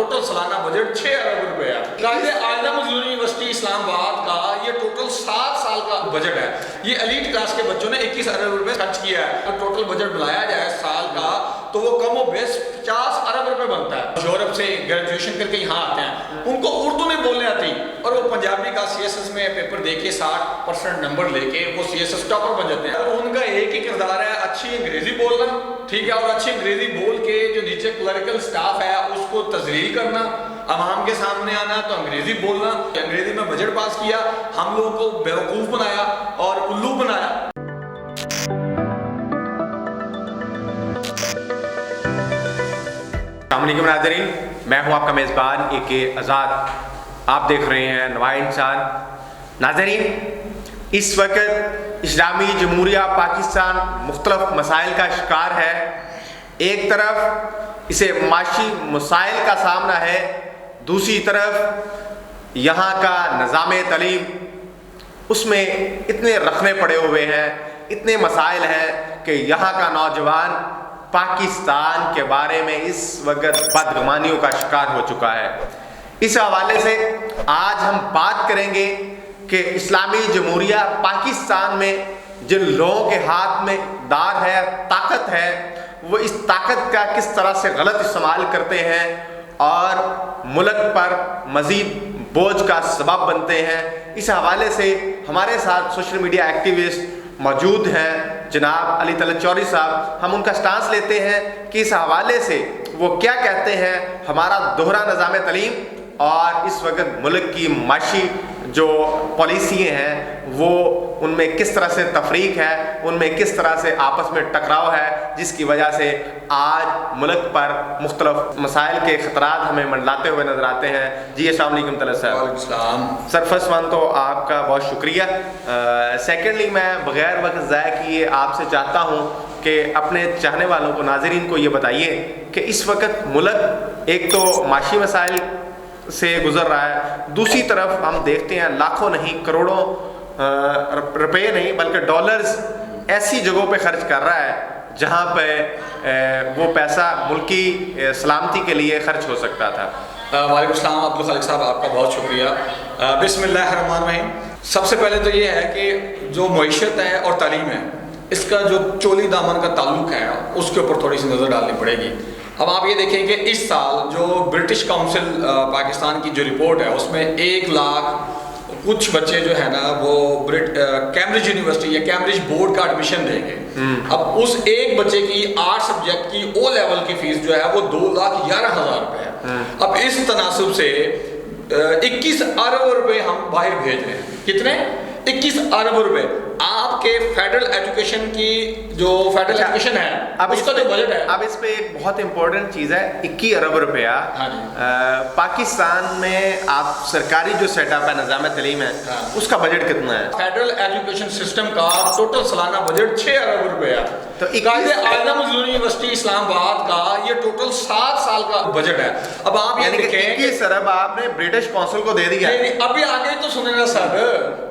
Total سالانہ budget 6 ارب روپے ہے۔ قائد اعظم یونیورسٹی اسلام آباد کا یہ ٹوٹل 7 سال کا بجٹ ہے۔ یہ ایلیٹ کلاس کے بچوں نے 21 ارب روپے خرچ کیا ہے۔ اگر ٹوٹل بجٹ بنایا جائے سال کا تو وہ کم و بیش 50 ارب روپے بنتا ہے۔ یورپ سے گریجویشن کر کے یہاں آتے ہیں، ان کو اردو نہیں بولنے آتی اور وہ پنجابی کا سی ایس ایس میں پیپر دے کے 60% نمبر لے کے وہ سی ایس ایس ٹاپر بن جاتے ہیں۔ ان کا ایک ہی کردار ہے اچھی انگریزی بولنا، ٹھیک ہے، اور اچھی انگریزی بول کے جو نیچے کلریکل سٹاف ہے اس کو تذلیل کرنا، عوام کے سامنے آنا تو انگریزی بولنا۔ انگریزی میں بجٹ پاس کیا، ہم لوگوں کو بیوقوف بنایا اور الو بنایا۔ السلام علیکم ناظرین، میں ہوں آپ کا میزبان اے کے آزاد، آپ دیکھ رہے ہیں نوائے انسان۔ ناظرین، اس وقت اسلامی جمہوریہ پاکستان مختلف مسائل کا شکار ہے۔ ایک طرف اسے معاشی مسائل کا سامنا ہے، دوسری طرف یہاں کا نظام تعلیم، اس میں اتنے رخنے پڑے ہوئے ہیں، اتنے مسائل ہیں کہ یہاں کا نوجوان پاکستان کے بارے میں اس وقت بدگمانیوں کا شکار ہو چکا ہے۔ اس حوالے سے آج ہم بات کریں گے کہ اسلامی جمہوریہ پاکستان میں جن لوگوں کے ہاتھ میں اقتدار ہے، طاقت ہے، وہ اس طاقت کا کس طرح سے غلط استعمال کرتے ہیں اور ملک پر مزید بوجھ کا سبب بنتے ہیں۔ اس حوالے سے ہمارے ساتھ سوشل میڈیا ایکٹیوسٹ موجود ہیں جناب علی طلعت چودھری صاحب، ہم ان کا سٹانس لیتے ہیں کہ اس حوالے سے وہ کیا کہتے ہیں، ہمارا دوہرا نظام تعلیم اور اس وقت ملک کی معاشی جو پالیسیاں ہیں وہ ان میں کس طرح سے تفریق ہے، ان میں کس طرح سے آپس میں ٹکراؤ ہے، جس کی وجہ سے آج ملک پر مختلف مسائل کے خطرات ہمیں منڈلاتے ہوئے نظر آتے ہیں۔ جی السلام علیکم طلعت صاحب۔ وعلیکم السلام سر، فرسٹ ون تو آپ کا بہت شکریہ۔ سیکنڈلی میں بغیر وقت ضائع کیے آپ سے چاہتا ہوں کہ اپنے چاہنے والوں کو، ناظرین کو یہ بتائیے کہ اس وقت ملک ایک تو معاشی مسائل سے گزر رہا ہے، دوسری طرف ہم دیکھتے ہیں لاکھوں نہیں کروڑوں روپے نہیں بلکہ ڈالرز ایسی جگہوں پہ خرچ کر رہا ہے جہاں پہ وہ پیسہ ملکی سلامتی کے لیے خرچ ہو سکتا تھا۔ وعلیکم السلام عبدالخالق صاحب، آپ کا بہت شکریہ۔ بسم اللہ الرحمن الرحیم۔ سب سے پہلے تو یہ ہے کہ جو معیشت ہے اور تعلیم ہے، اس کا جو چولی دامن کا تعلق ہے اس کے اوپر تھوڑی سی نظر ڈالنی پڑے گی۔ اب آپ یہ دیکھیں کہ اس سال جو برٹش کاؤنسل پاکستان کی جو رپورٹ ہے اس میں 1 لاکھ کچھ بچے جو ہے نا وہ کیمبرج یونیورسٹی یا کیمبرج بورڈ کا ایڈمیشن دیں گے۔ اب اس ایک بچے کی 8 سبجیکٹ کی او لیول کی فیس جو ہے وہ 2,11,000 روپے ہے۔ اب اس تناسب سے 21 ارب روپے ہم باہر بھیج رہے ہیں۔ کتنے؟ 21 ارب روپے۔ آپ کے فیڈرل ایجوکیشن کی جو فیڈرل ایجوکیشن ہے اب اس کا جو بجٹ ہے، اب اس پہ ایک بہت امپورٹنٹ چیز ہے، 21 ارب روپیہ پاکستان میں آپ سرکاری جو سیٹ اپ ہے نظام تعلیم ہے اس کا بجٹ کتنا ہے؟ فیڈرل ایجوکیشن سسٹم کا ٹوٹل سالانہ بجٹ 6 ارب روپے ہے۔ تو قائد اعظم یونیورسٹی اسلام آباد کا یہ ٹوٹل 7 سال کا بجٹ ہے۔ اب آپ یہ دیکھیں 21 ارب آپ نے برٹش کونسل کو دے دیا۔ ابھی آگے تو سنیں گا سر،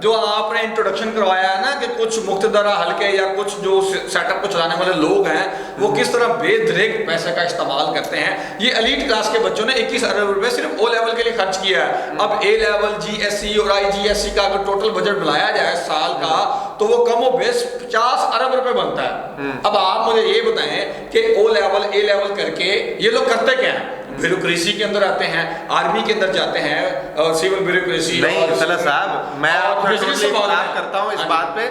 جو آپ نے انٹروڈکشن کروایا ہے نا کہ کچھ مقتدرہ حلقے یا کچھ جو سیٹ اپ کو چلانے والے لوگ ہیں وہ کس طرح بے دریغ پیسے کا استعمال کرتے ہیں۔ یہ ایلیٹ کلاس کے بچوں نے 21 ارب روپے صرف او لیول کے لیے خرچ کیا ہے۔ اب اے لیول، جی ایس سی اور آئی جی ایس سی کا اگر ٹوٹل بجٹ بنایا جائے سال کا تو وہ کم و بیش 50 ارب روپے بنتا ہے۔ اب آپ مجھے یہ بتائیں کہ او لیول اے لیول کر کے یہ لوگ کرتے کیا ہیں؟ بیوروکریسی کے اندر آتے ہیں، آرمی کے اندر جاتے ہیں، سول بیوروکریسی۔ نہیں طلعت صاحب، میں آپ کا اختلاف کرتا ہوں اس بات پہ،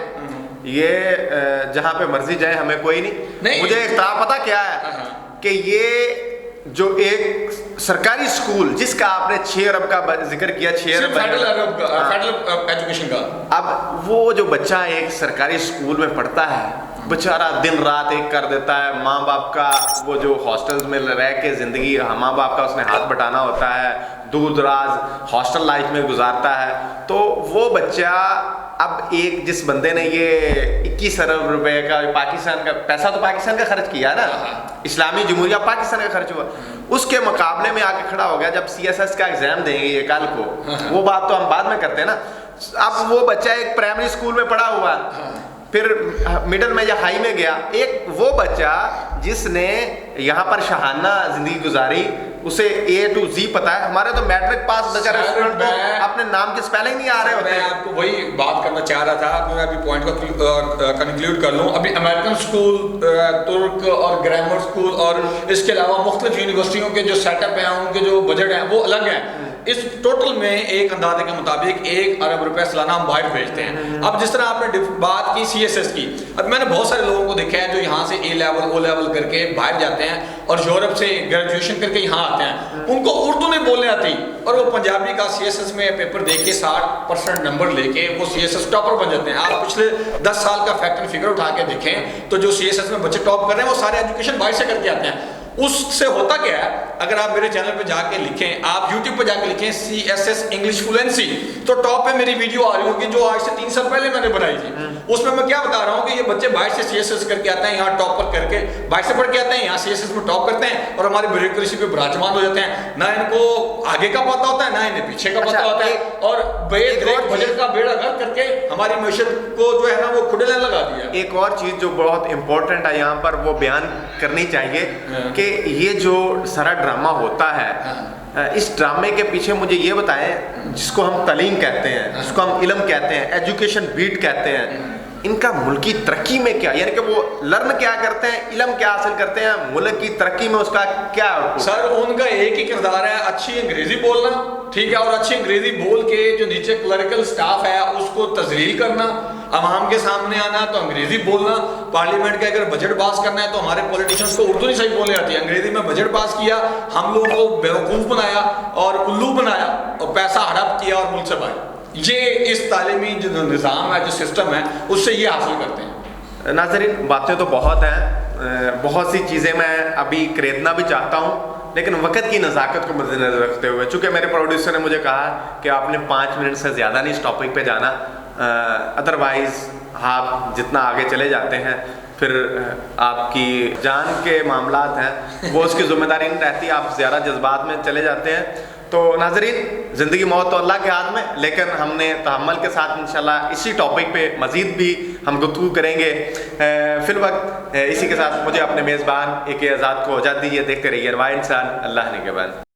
یہ جہاں پہ مرضی جائے ہمیں کوئی نہیں۔ مجھے اختلاف پتہ کیا ہے کہ یہ جو ایک سرکاری سکول جس کا آپ نے 6 ارب کا ذکر کیا، 6 ارب فیڈرل ایجوکیشن کا، اب وہ جو بچہ ایک سرکاری سکول میں پڑھتا ہے بیچارہ دن رات ایک کر دیتا ہے، ماں باپ کا وہ جو ہاسٹلز میں رہ کے زندگی ماں باپ کا اس نے ہاتھ بٹانا ہوتا ہے، دور دراز ہاسٹل لائف میں گزارتا ہے، تو وہ بچہ اب ایک جس بندے نے یہ 21 ارب روپے کا پاکستان کا پیسہ تو پاکستان کا خرچ کیا نا، اسلامی جمہوریہ پاکستان کا خرچ ہوا، اس کے مقابلے میں آ کے کھڑا ہو گیا جب سی ایس ایس کا ایگزام دیں گے یہ کل کو، وہ بات تو ہم بعد میں کرتے ہیں نا۔ اب وہ بچہ ایک پرائمری اسکول میں پڑھا ہوا، پھر مڈل میں یا ہائی میں گیا، ایک وہ بچہ جس نے یہاں پر شاہانہ زندگی گزاری، اسے A to Z پتا ہے. ہمارے تو میٹرک پاس بچہ ریسٹورنٹ تو اپنے نام کے اسپیلنگ نہیں آ رہے ہوتے. میں آپ کو وہی بات کرنا چاہ رہا تھا کہ میں ابھی پوائنٹ کو کنکلیوڈ کر لوں. ابھی امریکن اسکول، ترک اور گرامر اسکول اور اس کے علاوہ مختلف یونیورسٹیوں کے جو سیٹ اپ ہیں، ان کے جو بجٹ ہیں وہ الگ ہیں. اس ٹوٹل میں ایک اندازے کے مطابق 1 ارب روپے سالانہ ہم باہر بھیجتے ہیں. اب جس طرح آپ نے بات کی CSS کی، اب میں نے بہت سارے لوگوں کو دیکھا ہے جو یہاں سے A لیول O لیول کر کے باہر جاتے ہیں اور یورپ سے گریجویشن کر کے یہاں آتے ہیں. ان کو اردو نہیں بولنے آتی اور وہ پنجابی کا CSS میں پیپر دے کے 60% نمبر لے کے وہ CSS ٹاپر بن جاتے ہیں. آپ پچھلے 10 سال کا فیکٹ اینڈ فگر اٹھا کے دیکھیں تو جو CSS میں بچے ٹاپ کر رہے ہیں وہ سارے ایجوکیشن باہر سے کر کے آتے ہیں. اس سے ہوتا کیا ہے، اگر آپ میرے چینل پہ جا کے لکھیں، آپ یوٹیوب پہ جا کے لکھیں CSS انگلش فلوئنسی، تو ٹاپ پہ میری ویڈیو آ رہی ہوگی جو آج سے 3 سال پہلے میں نے بنائی تھی. اس میں کیا بتا رہا ہوں کہ یہ بچے باہر سے CSS کر کے آتے ہیں، یہاں ٹاپ پر کر کے باہر سے پڑھ کے آتے ہیں، یہاں CSS میں ٹاپ کرتے ہیں اور ہماری بیوروکریسی پہ براجمان ہو جاتے ہیں. نہ ان کو آگے کا پتہ ہوتا ہے، نہ انہیں پیچھے کا پتہ ہوتا ہے، اور بجٹ کا بیڑا غرق کر کے ہماری معیشت کو جو ہے نا وہ کھڈلے لگا دیا. ایک اور چیز جو بہت امپورٹنٹ ہے یہاں پر وہ بیان کرنی چاہیے کہ یہ جو سارا ڈرامہ ہوتا ہے، اس ڈرامے کے پیچھے مجھے یہ بتائیں، جس کو ہم تعلیم کہتے ہیں، جس کو ہم علم کہتے ہیں، ایجوکیشن بیٹ کہتے ہیں، ان کا ملکی ترقی میں کیا، یعنی کہ وہ لرن کیا کرتے ہیں، علم کیا حاصل کرتے ہیں، ملک کی ترقی میں اس کا کیا ہے؟ سر ان کا ایک ہی کردار ہے، اچھی انگریزی بولنا، ٹھیک ہے، اور اچھی انگریزی بول کے جو نیچے کلریکل سٹاف ہے اس کو تذلیل کرنا، عوام کے سامنے آنا تو انگریزی بولنا. پارلیمنٹ کا اگر بجٹ پاس کرنا ہے تو ہمارے پولیٹیشنز کو اردو نہیں صحیح بولنے آتی ہے، انگریزی میں بجٹ پاس کیا، ہم لوگوں کو بیوقوف بنایا اور الو بنایا اور پیسہ ہڑپ کیا اور ملک سے باہر. یہ اس تعلیمی جو نظام ہے، جو سسٹم ہے، اس سے یہ حاصل کرتے ہیں. ناظرین باتیں تو بہت ہیں، بہت سی چیزیں میں ابھی کریدنا بھی چاہتا ہوں، لیکن وقت کی نزاکت کو مد نظر رکھتے ہوئے، چونکہ میرے پروڈیوسر نے مجھے کہا کہ آپ نے 5 منٹ سے زیادہ نہیں اس ٹاپک پہ جانا، ادروائز آپ جتنا آگے چلے جاتے ہیں پھر آپ کی جان کے معاملات ہیں وہ اس کی ذمہ داری نہیں رہتی، آپ زیادہ جذبات میں چلے جاتے ہیں. تو ناظرین زندگی موت تو اللہ کے ہاتھ میں، لیکن ہم نے تحمل کے ساتھ انشاءاللہ اسی ٹاپک پہ مزید بھی ہم گفتگو کریں گے. فی الوقت اسی کے ساتھ مجھے اپنے میزبان AK آزاد کو اجازت دیجیے. دیکھتے رہیے نواں انسان، اللہ نگہبان.